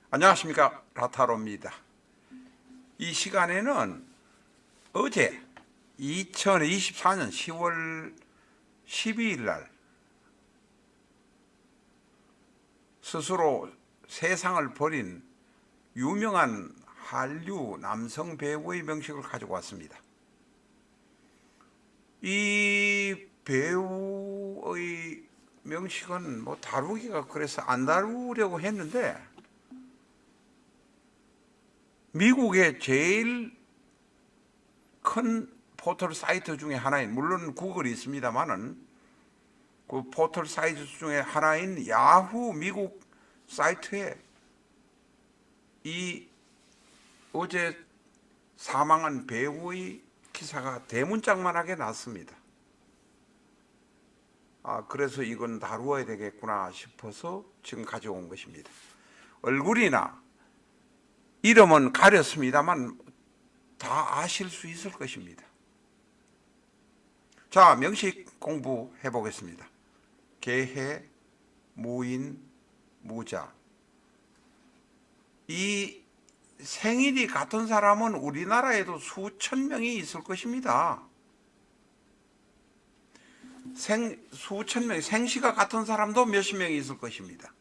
안녕하십니까, 라타로입니다. 이 시간에는 어제 2024년 10월 12일 날 스스로 세상을 버린 유명한 한류 남성 배우의 명식을 가지고 왔습니다. 이 배우의 명식은 다루기가 그래서 안 다루려고 했는데, 미국의 제일 큰 포털 사이트 중에 하나인, 물론 구글이 있습니다만은 그 포털 사이트 중에 하나인 야후 미국 사이트에 이 어제 사망한 배우의 기사가 대문짝만하게 났습니다. 그래서 이건 다루어야 되겠구나 싶어서 지금 가져온 것입니다. 얼굴이나 이름은 가렸습니다만 다 아실 수 있을 것입니다. 자, 명식 공부해 보겠습니다. 계해, 무인, 무자. 이 생일이 같은 사람은 우리나라에도 수천 명이 있을 것입니다. 수천 명, 생시가 같은 사람도 몇십 명이 있을 것입니다.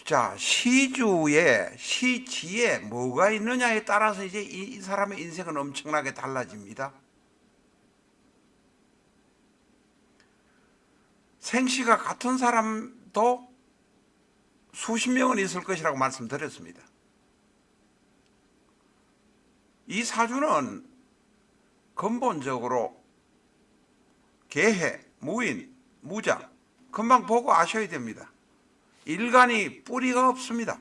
자, 시지에 뭐가 있느냐에 따라서 이제 이 사람의 인생은 엄청나게 달라집니다. 생시가 같은 사람도 수십 명은 있을 것이라고 말씀드렸습니다. 이 사주는 근본적으로 계해, 무인, 무자, 금방 보고 아셔야 됩니다. 일간이 뿌리가 없습니다.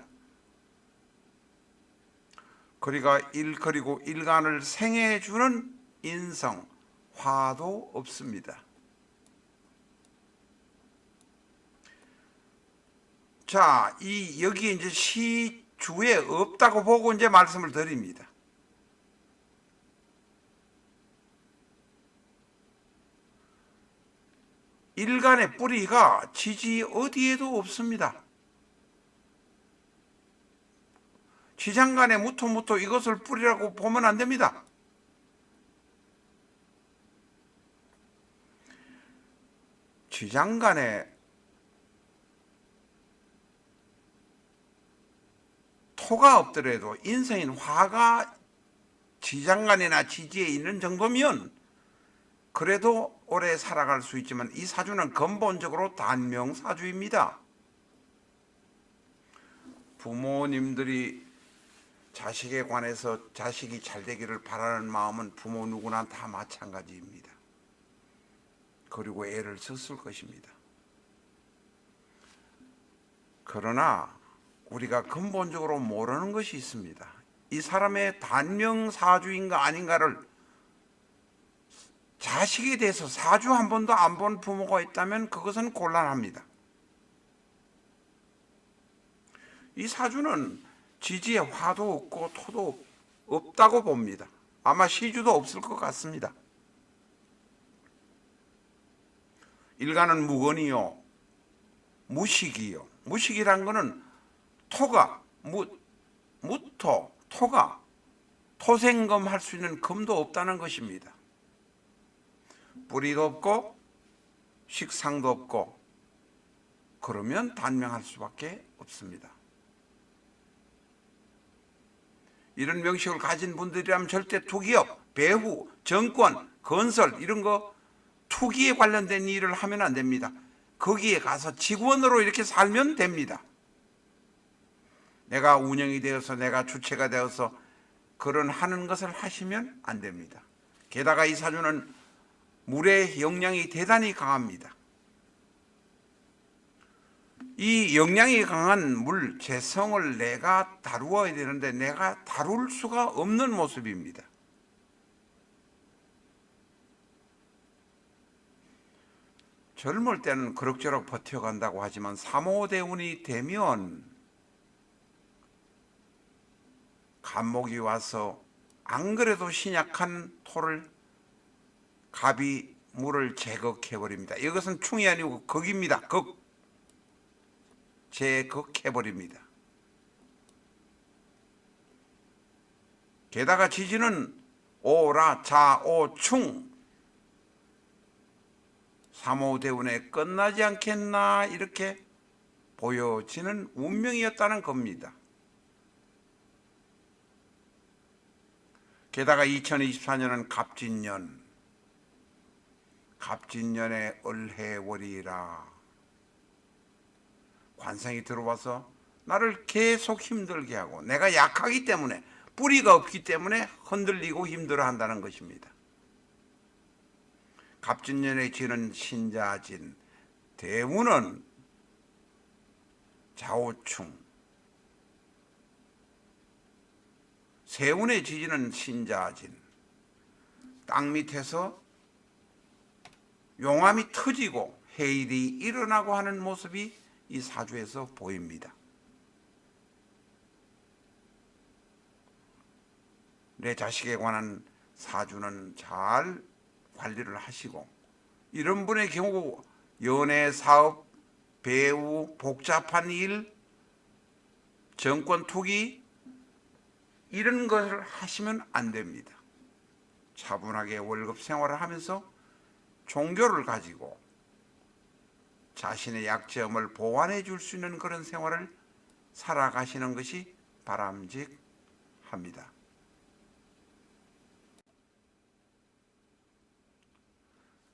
그리고 일간을 생해주는 인성, 화도 없습니다. 자, 여기 이제 시주에 없다고 보고 이제 말씀을 드립니다. 일간의 뿌리가 지지 어디에도 없습니다. 지장간에 무토 이것을 뿌리라고 보면 안 됩니다. 지장간에 토가 없더라도 인성인 화가 지장간이나 지지에 있는 정도면 그래도 오래 살아갈 수 있지만, 이 사주는 근본적으로 단명사주입니다. 부모님들이 자식에 관해서 자식이 잘 되기를 바라는 마음은 부모 누구나 다 마찬가지입니다. 그리고 애를 썼을 것입니다. 그러나 우리가 근본적으로 모르는 것이 있습니다. 이 사람의 단명사주인가 아닌가를, 자식에 대해서 사주 한 번도 안 본 부모가 있다면 그것은 곤란합니다. 이 사주는 지지에 화도 없고 토도 없다고 봅니다. 아마 시주도 없을 것 같습니다. 일간은 무건이요, 무식이요. 무식이란 거는 토가, 토가 토생금 할 수 있는 금도 없다는 것입니다. 뿌리도 없고 식상도 없고, 그러면 단명할 수밖에 없습니다. 이런 명식을 가진 분들이라면 절대 투기업, 배후, 정권, 건설 이런 거 투기에 관련된 일을 하면 안 됩니다. 거기에 가서 직원으로 이렇게 살면 됩니다. 내가 운영이 되어서, 내가 주체가 되어서 그런 하는 것을 하시면 안 됩니다. 게다가 이 사주는 물의 영향이 대단히 강합니다. 이 영향이 강한 물, 재성을 내가 다루어야 되는데 내가 다룰 수가 없는 모습입니다. 젊을 때는 그럭저럭 버텨간다고 하지만 삼오대운이 되면 간목이 와서 안 그래도 신약한 토를, 갑이 물을 제거해버립니다. 이것은 충이 아니고 극입니다. 극. 제극해버립니다. 게다가 지지는 오라자오충 삼오대운에 끝나지 않겠나 이렇게 보여지는 운명이었다는 겁니다. 게다가 2024년은 갑진년의 을해월이라 관성이 들어와서 나를 계속 힘들게 하고 내가 약하기 때문에 뿌리가 없기 때문에 흔들리고 힘들어한다는 것입니다. 갑진년에 지는 신자진, 대운은 자오충, 세운에 지지는 신자진, 땅 밑에서 용암이 터지고 해일이 일어나고 하는 모습이 이 사주에서 보입니다. 내 자식에 관한 사주는 잘 관리를 하시고, 이런 분의 경우 연애, 사업, 배우, 복잡한 일, 정권 투기 이런 것을 하시면 안 됩니다. 차분하게 월급 생활을 하면서 종교를 가지고 자신의 약점을 보완해 줄 수 있는 그런 생활을 살아가시는 것이 바람직합니다.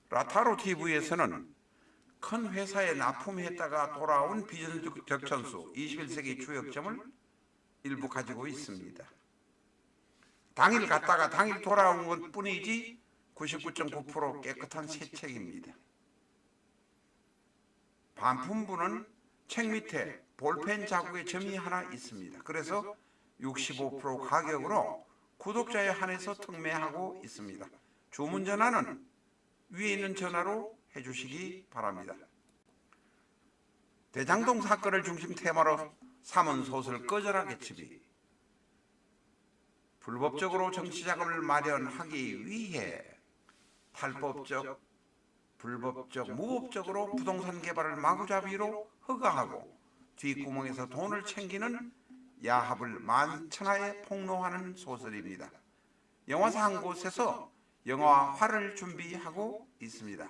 라타로 TV에서는 큰 회사에 납품했다가 돌아온 비전적천수 21세기 추역점을 일부 가지고 있습니다. 당일 갔다가 당일 돌아온 것 뿐이지 99.9% 깨끗한 새 책입니다. 반품부는 책 밑에 볼펜 자국의 점이 하나 있습니다. 그래서 65% 가격으로 구독자에 한해서 특매하고 있습니다. 주문 전화는 위에 있는 전화로 해주시기 바랍니다. 대장동 사건을 중심 테마로 삼은 소설 꺼져라 개츠비, 불법적으로 정치자금을 마련하기 위해 탈법적, 불법적, 무법적으로 부동산 개발을 마구잡이로 허가하고 뒷구멍에서 돈을 챙기는 야합을 만천하에 폭로하는 소설입니다. 영화사 한 곳에서 영화화를 준비하고 있습니다.